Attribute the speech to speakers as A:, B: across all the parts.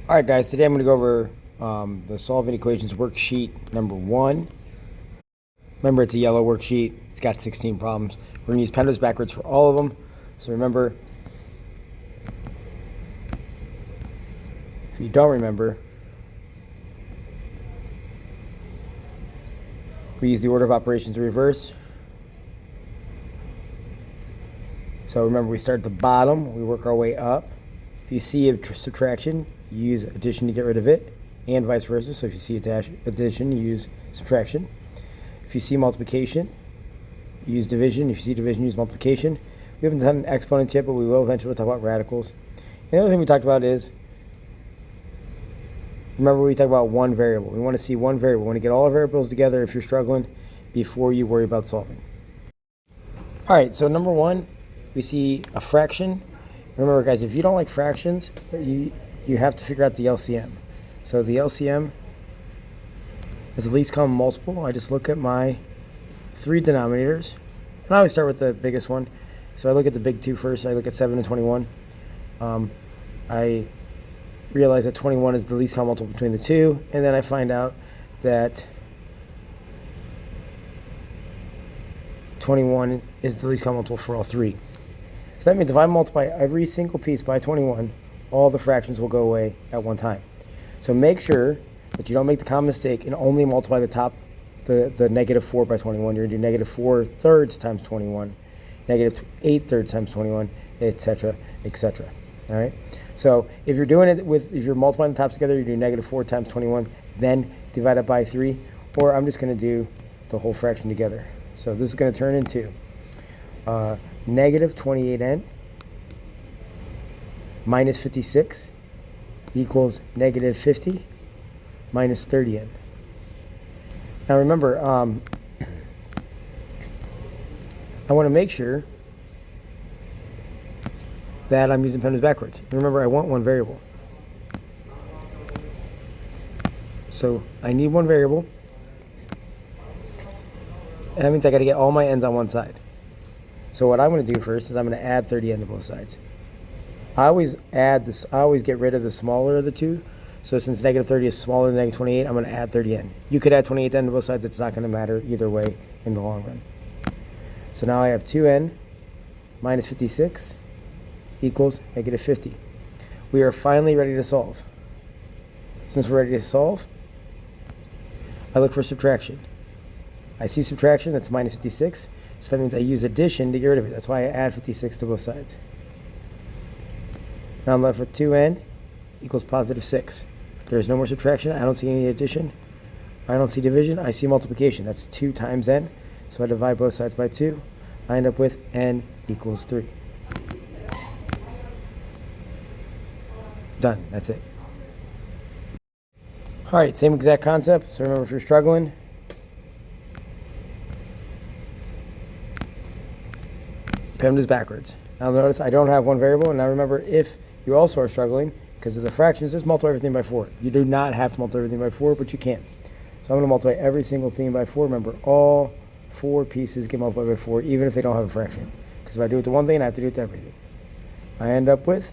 A: All right, guys, today I'm going to go over the solving equations worksheet number 1. Remember, it's a yellow worksheet. It's got 16 problems. We're going to use pendos backwards for all of them. So remember, if you don't remember, we use the order of operations in reverse. So remember, we start at the bottom, we work our way up. If you see a subtraction, you use addition to get rid of it, and vice versa. So if you see addition, you use subtraction. If you see multiplication, you use division. If you see division, use multiplication. We haven't done exponents yet, but we will eventually talk about radicals. And the other thing we talked about is, remember we talked about one variable. We want to see one variable. We want to get all our variables together if you're struggling before you worry about solving. All right, so number 1, we see a fraction. Remember, guys, if you don't like fractions, you have to figure out the LCM. So the LCM is the least common multiple. I just look at my 3 denominators, and I always start with the biggest one. So I look at the big 2 first. I look at 7 and 21. I realize that 21 is the least common multiple between the 2, and then I find out that 21 is the least common multiple for all 3. So that means if I multiply every single piece by 21, all the fractions will go away at one time. So make sure that you don't make the common mistake and only multiply the negative 4 by 21. You're going to do negative 4 thirds times 21, negative 8 thirds times 21, etc., etc. All right? So if you're doing it if you're multiplying the tops together, you do negative 4 times 21, then divide it by 3, or I'm just going to do the whole fraction together. So this is going to turn into negative 28n minus 56 equals negative 50 minus 30n. Now remember, I want to make sure that I'm using pendos backwards. And remember, I want one variable. So I need one variable. And that means I got to get all my n's on one side. So what I'm going to do first is I'm going to add 30n to both sides. I always get rid of the smaller of the two. So since negative 30 is smaller than negative 28, I'm going to add 30n. You could add 28n to both sides. It's not going to matter either way in the long run. So now I have 2n minus 56 equals negative 50. We are finally ready to solve. Since we're ready to solve, I look for subtraction. I see subtraction, that's minus 56. So that means I use addition to get rid of it. That's why I add 56 to both sides. Now I'm left with 2n equals positive 6. There's no more subtraction. I don't see any addition. I don't see division. I see multiplication. That's 2 times n. So I divide both sides by 2. I end up with n equals 3. Done. That's it. All right, same exact concept. So remember, if you're struggling, pendos backwards. Now notice I don't have one variable. And now remember, if you also are struggling because of the fractions, just multiply everything by 4. You do not have to multiply everything by 4, but you can. So I'm going to multiply every single thing by 4. Remember, all 4 pieces get multiplied by 4, even if they don't have a fraction. Because if I do it to one thing, I have to do it to everything. I end up with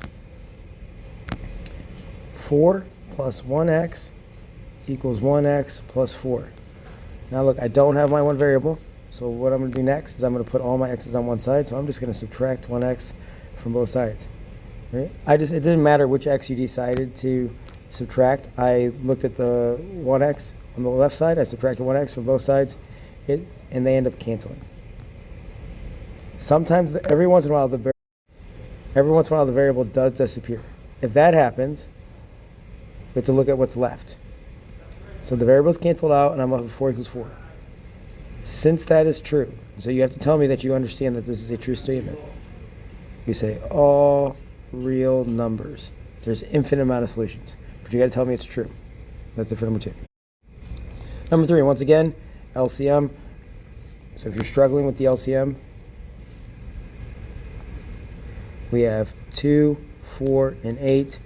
A: 4 plus 1x equals 1x plus 4. Now look, I don't have my one variable. So what I'm going to do next is I'm going to put all my x's on one side. So I'm just going to subtract 1x from both sides. Right? It didn't matter which x you decided to subtract. I looked at the 1x on the left side. I subtracted 1x from both sides, and they end up canceling. Sometimes, every once in a while, the variable does disappear. If that happens, we have to look at what's left. So the variable's canceled out, and I'm left with 4 equals 4. Since that is true, so you have to tell me that you understand that this is a true statement. You say all real numbers. There's an infinite amount of solutions, but you got to tell me it's true. That's it for number 2. Number 3, once again, LCM. So if you're struggling with the LCM, we have 2, 4, and 8.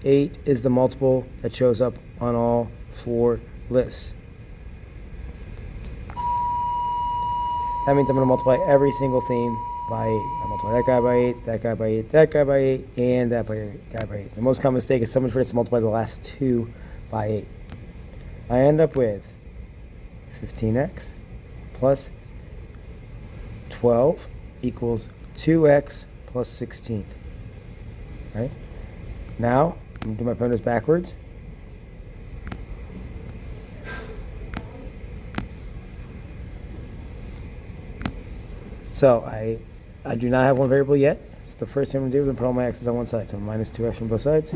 A: 8 is the multiple that shows up on all 4 lists. That means I'm going to multiply every single thing by 8. I multiply that guy by 8, that guy by 8, that guy by 8, and that guy by 8. The most common mistake is someone forgets to multiply the last 2 by 8. I end up with 15x plus 12 equals 2x plus 16. Right? Now, I'm going to do my primitives backwards. So I do not have one variable yet. So the first thing I'm going to do is put all my x's on one side. So minus 2x from both sides.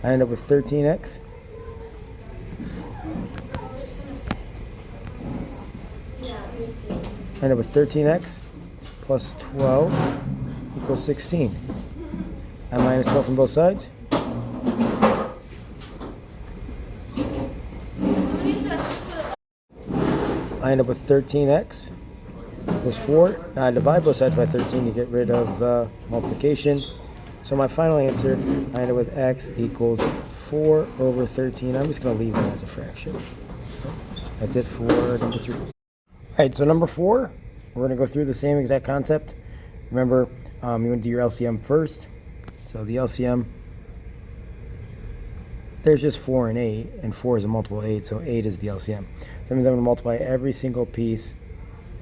A: I end up with 13x. I end up with 13x plus 12 equals 16. I minus 12 from both sides. I end up with 13x plus 4. Now I divide both sides by 13 to get rid of multiplication. So my final answer, I end up with x equals 4 over 13. I'm just going to leave it as a fraction. That's it for number 3. All right, so number 4, we're going to go through the same exact concept. Remember, you want to do your LCM first. So the LCM, there's just 4 and 8, and 4 is a multiple of 8, so 8 is the LCM. So that means I'm going to multiply every single piece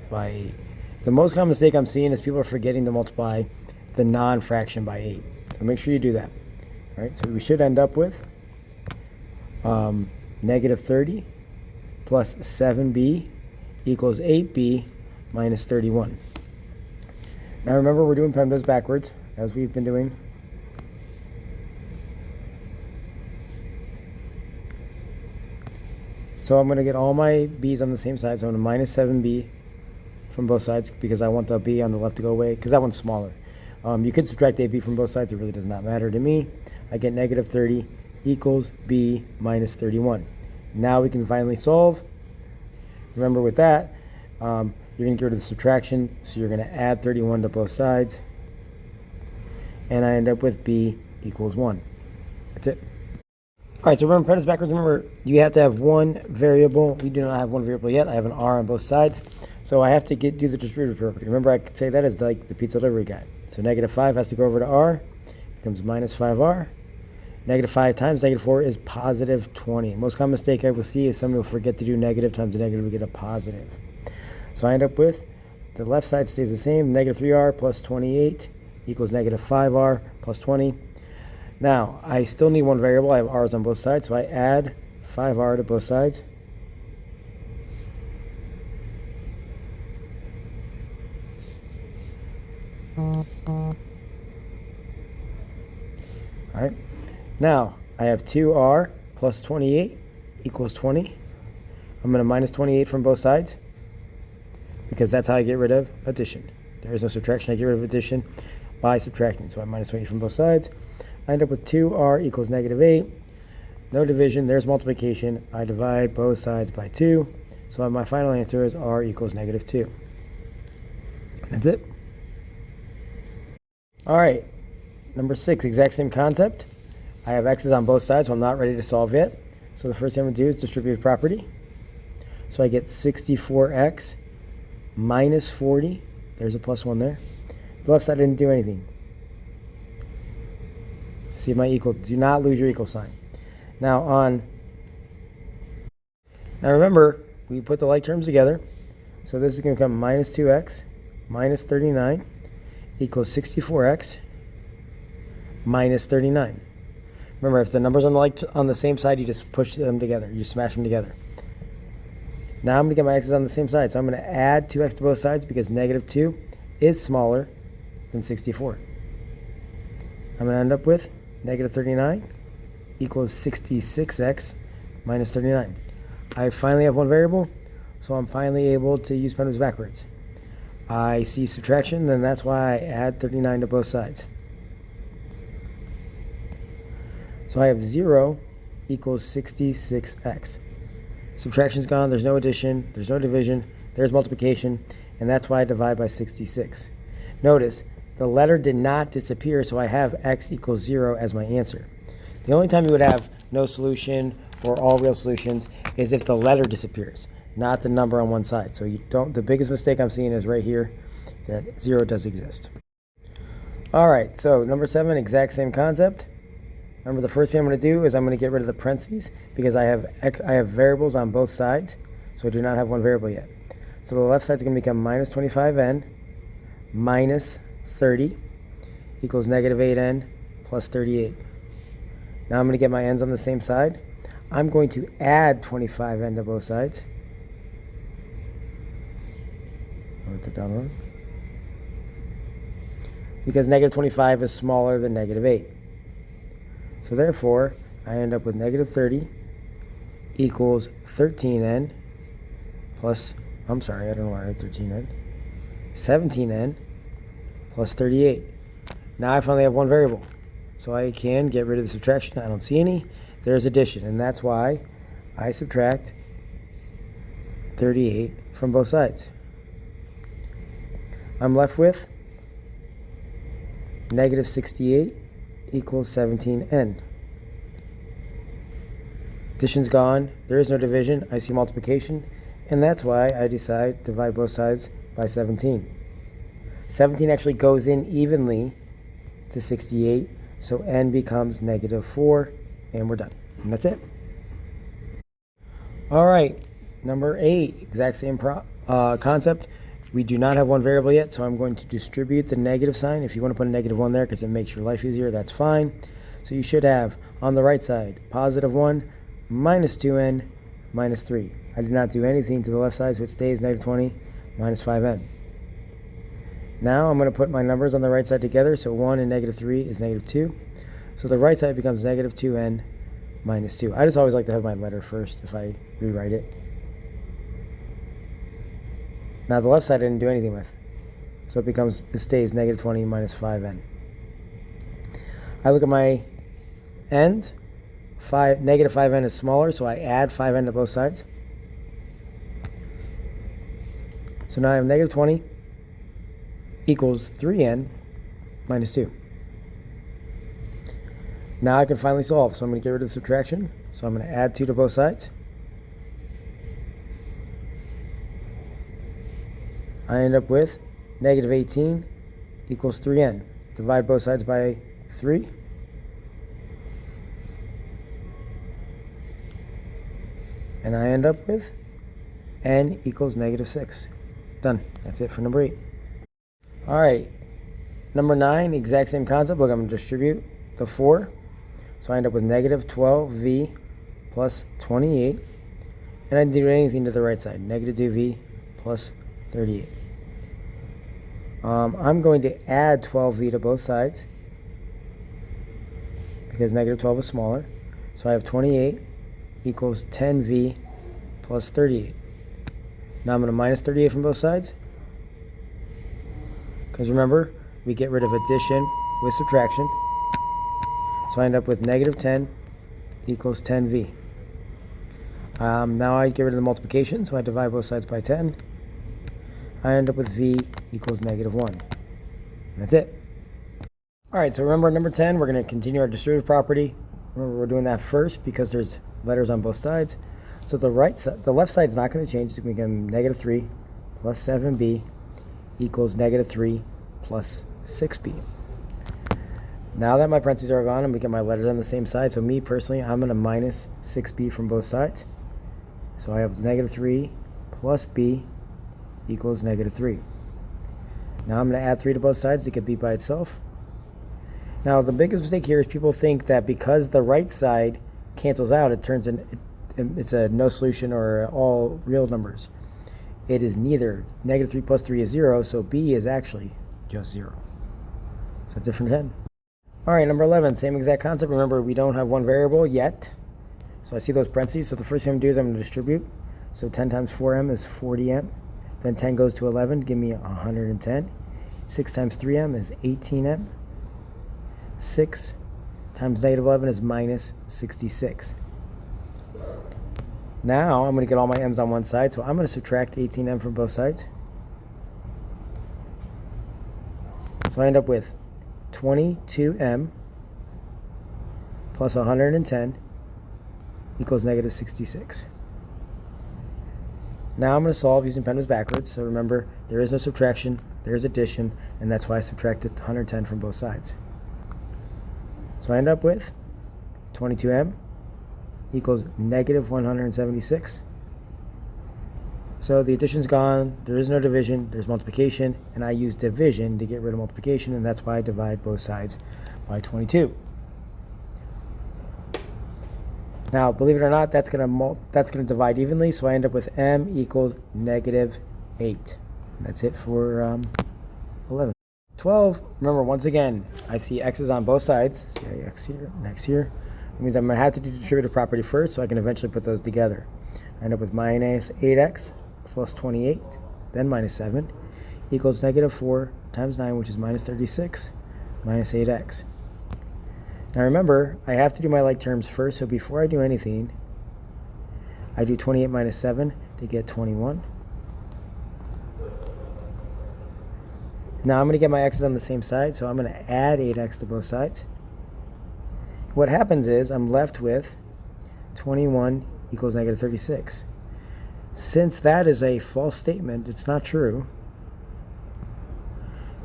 A: by 8. The most common mistake I'm seeing is people are forgetting to multiply the non-fraction by 8. So make sure you do that. All right, so we should end up with negative 30 plus 7b equals 8b minus 31. Now remember, we're doing primitives backwards, as we've been doing. So I'm going to get all my b's on the same side. So I'm going to minus 7b from both sides because I want the b on the left to go away because that one's smaller. You could subtract ab from both sides. It really does not matter to me. I get negative 30 equals b minus 31. Now we can finally solve. Remember with that, you're going to get rid of the subtraction. So you're going to add 31 to both sides. And I end up with b equals 1. That's it. All right, so remember, primitives backwards. Remember, you have to have one variable. We do not have one variable yet. I have an r on both sides. So I have to do the distributive property. Remember, I could say that as like the pizza delivery guy. So negative 5 has to go over to r. Becomes minus 5r. Negative 5 times negative 4 is positive 20. Most common mistake I will see is somebody will forget to do negative times a negative to get a positive. So I end up with, the left side stays the same. Negative 3r plus 28 equals negative 5r plus 20. Now, I still need one variable. I have r's on both sides, so I add 5r to both sides. All right. Now, I have 2r plus 28 equals 20. I'm going to minus 28 from both sides because that's how I get rid of addition. There is no subtraction. I get rid of addition by subtracting. So I minus 28 from both sides. I end up with 2r equals negative 8. No division. There's multiplication. I divide both sides by 2. So my final answer is r equals negative 2. That's it. All right. Number 6, exact same concept. I have x's on both sides, so I'm not ready to solve yet. So the first thing I'm going to do is distributive property. So I get 64x minus 40. There's a plus 1 there. The left side didn't do anything. See my equal. Do not lose your equal sign. Now remember, we put the like terms together. So this is going to become minus 2x minus 39 equals 64x minus 39. Remember, if the numbers on the same side, you just push them together. You smash them together. Now I'm going to get my x's on the same side. So I'm going to add 2x to both sides because negative 2 is smaller than 64. I'm going to end up with negative 39 equals 66x minus 39. I finally have one variable, so I'm finally able to use primitives backwards. I see subtraction, then that's why I add 39 to both sides. So I have 0 equals 66x. Subtraction's gone, there's no addition, there's no division, there's multiplication, and that's why I divide by 66. Notice, the letter did not disappear, so I have x equals 0 as my answer. The only time you would have no solution or all real solutions is if the letter disappears, not the number on one side. So you don't. The biggest mistake I'm seeing is right here, that 0 does exist. All right, so number 7, exact same concept. Remember, the first thing I'm going to do is I'm going to get rid of the parentheses because I have variables on both sides, so I do not have one variable yet. So the left side is going to become minus 25n minus 30 equals negative 8n plus 38. Now I'm going to get my n's on the same side. I'm going to add 25n to both sides. I'll write that down wrong. Because negative 25 is smaller than negative 8. So therefore, I end up with negative 30 equals 13n plus, I'm sorry, I don't know why I had 13n, 17n plus 38. Now I finally have one variable. So I can get rid of the subtraction. I don't see any. There's addition, and that's why I subtract 38 from both sides. I'm left with negative 68 equals 17n. Addition's gone. There is no division. I see multiplication, and that's why I decide to divide both sides by 17. 17 actually goes in evenly to 68, so n becomes negative 4, and we're done. And that's it. All right, number 8, exact same concept. We do not have one variable yet, so I'm going to distribute the negative sign. If you want to put a negative 1 there because it makes your life easier, that's fine. So you should have, on the right side, positive 1 minus 2n minus 3. I did not do anything to the left side, so it stays negative 20 minus 5n. Now I'm going to put my numbers on the right side together, so 1 and negative 3 is negative 2. So the right side becomes negative 2n minus 2. I just always like to have my letter first if I rewrite it. Now the left side I didn't do anything with. So it stays negative 20 minus 5n. I look at my n's. Negative 5n is smaller, so I add 5n to both sides. So now I have negative 20 equals 3n minus 2. Now I can finally solve. So I'm going to get rid of the subtraction. So I'm going to add 2 to both sides. I end up with negative 18 equals 3n. Divide both sides by 3. And I end up with n equals negative 6. Done. That's it for number 8. All right. Number 9, exact same concept. Look, I'm going to distribute the 4. So I end up with negative 12v plus 28. And I didn't do anything to the right side. Negative 2v plus 38. I'm going to add 12v to both sides because negative 12 is smaller. So I have 28 equals 10v plus 38. Now I'm going to minus 38 from both sides because remember, we get rid of addition with subtraction. So I end up with negative 10 equals 10v. Now I get rid of the multiplication, so I divide both sides by 10. I end up with v equals negative 1. And that's it. All right, so remember number 10, we're going to continue our distributive property. Remember, we're doing that first because there's letters on both sides. So the left side's not going to change. It's going to become negative 3 plus 7b equals negative 3 plus 6b. Now that my parentheses are gone, I'm going to get my letters on the same side. So me personally, I'm going to minus 6b from both sides. So I have negative 3 plus b equals negative 3. Now I'm going to add 3 to both sides to get b by itself. Now the biggest mistake here is people think that because the right side cancels out, it's a no solution or all real numbers. It is neither. Negative 3 plus 3 is 0, so b is actually just 0. So it's different 10. All right, number 11, same exact concept. Remember, we don't have one variable yet. So I see those parentheses. So the first thing I'm going to do is I'm going to distribute. So 10 times 4m is 40m. Then 10 goes to 11, give me 110. 6 times 3m is 18m. 6 times negative 11 is minus 66. Now I'm going to get all my m's on one side, so I'm going to subtract 18m from both sides. So I end up with 22m plus 110 equals negative 66. Now I'm going to solve using penmanship backwards. So remember, there is no subtraction, there is addition, and that's why I subtracted 110 from both sides. So I end up with 22m equals negative 176. So the addition's gone, there is no division, there's multiplication, and I use division to get rid of multiplication, and that's why I divide both sides by 22. Now, believe it or not, that's gonna divide evenly, so I end up with m equals negative 8. That's it for 11. 12, remember, once again, I see x's on both sides. See x here and x here. It means I'm going to have to do distributive property first, so I can eventually put those together. I end up with minus 8x plus 28, then minus 7, equals negative 4 times 9, which is minus 36, minus 8x. Now remember, I have to do my like terms first, so before I do anything, I do 28 minus 7 to get 21. Now I'm going to get my x's on the same side, so I'm going to add 8x to both sides. What happens is I'm left with 21 equals negative 36. Since that is a false statement, it's not true,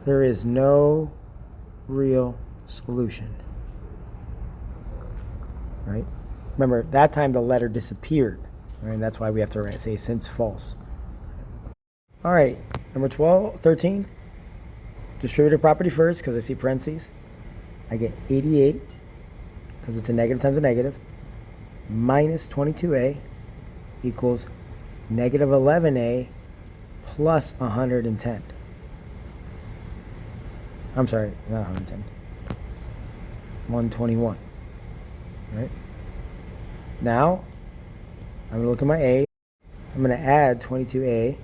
A: there is no real solution. Right? Remember, that time the letter disappeared. Right? And that's why we have to say since false. All right, number 13. Distributive property first, because I see parentheses. I get 88, because it's a negative times a negative, minus 22a equals negative 11a plus 110. I'm sorry, not 110. 121. Right? Now, I'm going to look at my a. I'm going to add 22a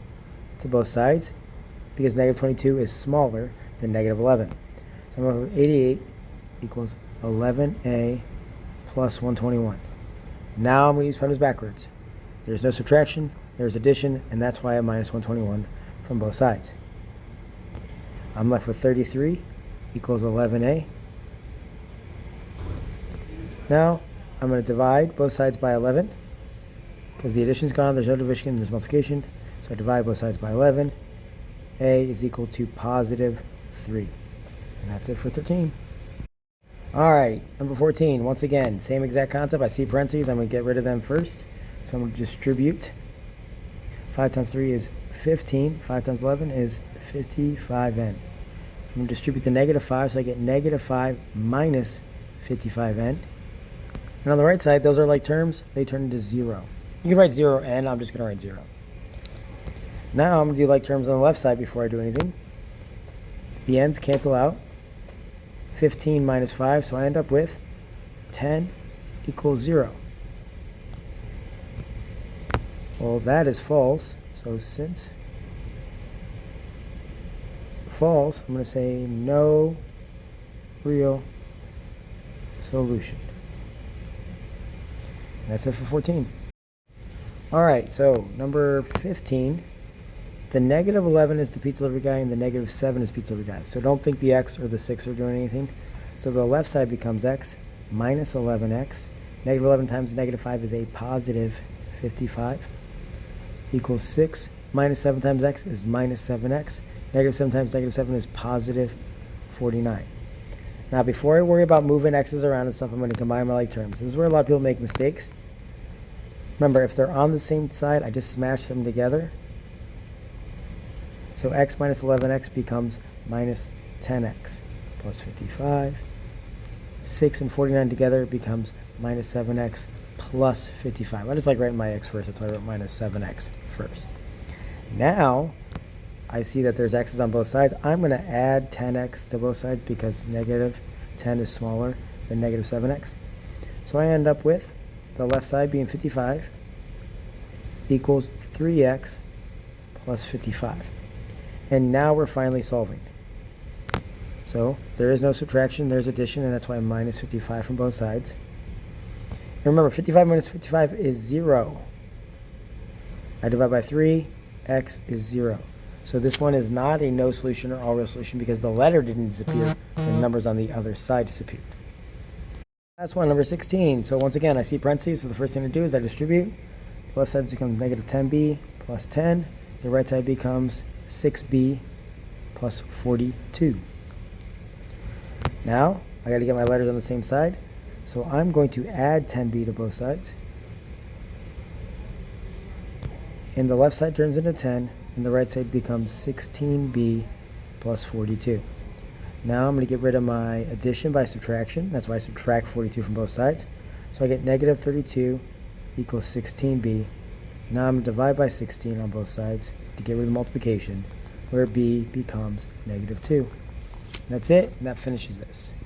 A: to both sides because negative 22 is smaller than negative 11. So I'm going to go 88 equals 11a plus 121. Now I'm going to use penmanship backwards. There's no subtraction, there's addition, and that's why I minus 121 from both sides. I'm left with 33 equals 11a. Now, I'm going to divide both sides by 11, because the addition's gone, there's no division, there's multiplication, so I divide both sides by 11. A is equal to positive 3. And that's it for 13. All right, number 14, once again, same exact concept. I see parentheses, I'm going to get rid of them first. So I'm going to distribute. 5 times 3 is 15, 5 times 11 is 55n. I'm going to distribute the negative 5, so I get negative 5 minus 55n. And on the right side, those are like terms, they turn into 0. You can write 0n, I'm just going to write 0. Now I'm going to do like terms on the left side before I do anything. The ends cancel out. 15 minus 5, so I end up with 10 equals 0. Well, that is false, so since false, I'm going to say no real solution. That's it for 14. All right, so number 15, the negative 11 is the pizza delivery guy and the negative 7 is pizza delivery guy. So don't think the x or the 6 are doing anything. So the left side becomes x minus 11x. Negative 11 times negative 5 is a positive 55 equals 6 minus 7 times x is minus 7x. Negative 7 times negative 7 is positive 49. Now, before I worry about moving x's around and stuff, I'm going to combine my like terms. This is where a lot of people make mistakes. Remember, if they're on the same side, I just smash them together. So x minus 11x becomes minus 10x plus 55. 6 and 49 together becomes minus 7x plus 55. I just like writing my x first. That's why I wrote minus 7x first. Now, I see that there's x's on both sides. I'm going to add 10x to both sides because negative 10 is smaller than negative 7x. So I end up with the left side being 55 equals 3x plus 55. And now we're finally solving. So there is no subtraction, there's addition, and that's why I'm minus 55 from both sides. And remember, 55 minus 55 is 0. I divide by 3, x is 0. So this one is not a no solution or all real solution because the letter didn't disappear, the numbers on the other side disappeared. Last one, number 16. So once again, I see parentheses, so the first thing to do is I distribute. The left side becomes negative 10b plus 10. The right side becomes 6b plus 42. Now, I got to get my letters on the same side. So I'm going to add 10b to both sides. And the left side turns into 10, and the right side becomes 16b plus 42. Now I'm going to get rid of my addition by subtraction. That's why I subtract 42 from both sides. So I get negative 32 equals 16b. Now I'm going to divide by 16 on both sides to get rid of multiplication, where b becomes negative 2. And that's it, and that finishes this.